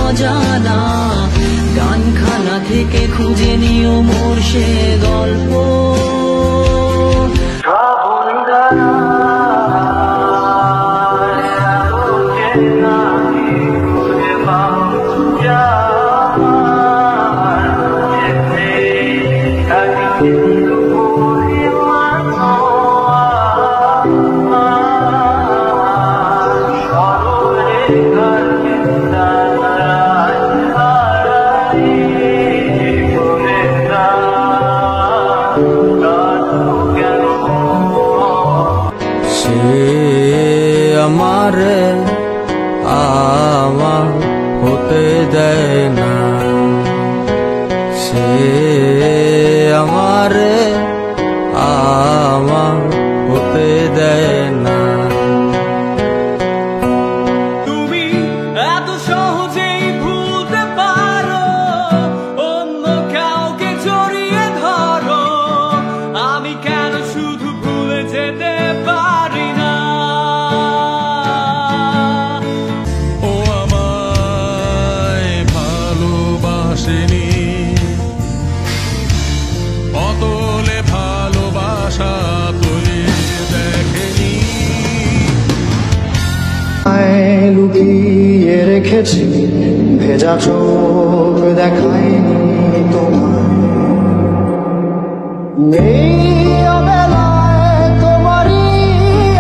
অজানা গানখানা থেকে খুঁজে নিও মোর সে গল্প। আমারে আমার হতে দেয় না, সে আমারে আমার হতে দেয় না। তুমি এত সহজেই ভুলতে পারো, অন্য কাউকে জড়িয়ে ধরো, আমি কেন শুধু ভুলে যেতে পারি না? ও আমায় ভালোবাসেনি, অতলে ভালোবাসা তুই দেখেনি। লুকিয়ে রেখেছি ভেজা চোখ দেখায়নি তোমায়, এই অবেলায় তোমারই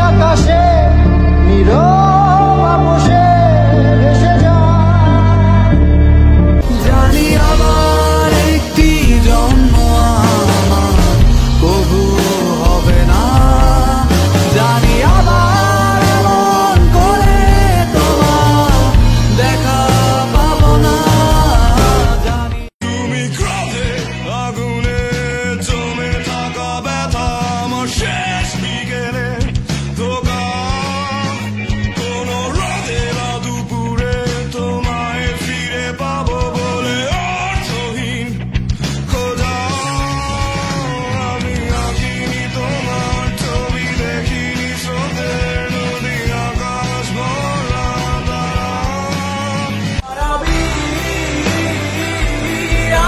আকাশে নীরব আপোষে ভেসে যায়। জানি আবার একটি জন্ম আমার কবু হবে না, জানি আবার এমন করে তোমার দেখা পাবো না, জানি তুমি ক্রোধে আগুনে জমে থাকা ব্যথা আমার শেষ বিকেলে ধোকা, কোন রাতে বা দুপুরে তোমায় ফিরে পাবো বলে অর্থহীন খোঁজা। আমি আঁকিনি তোমার ছবি, দেখিনি স্রোতের নদী আকাশ ভরা তারা।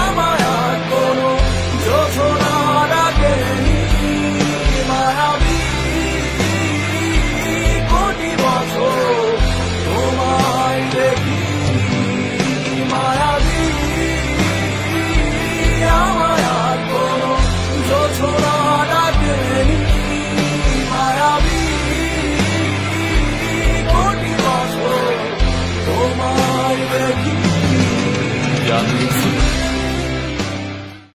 আমার আর কোনো যোজনা রাখেনি, মায়াবী কোটি বছর তোমায় দেখি, মায়াবী আমার আর কোনো যোজনা রাখেনি, মায়াবী কোটি বছর তোমায় দেখি।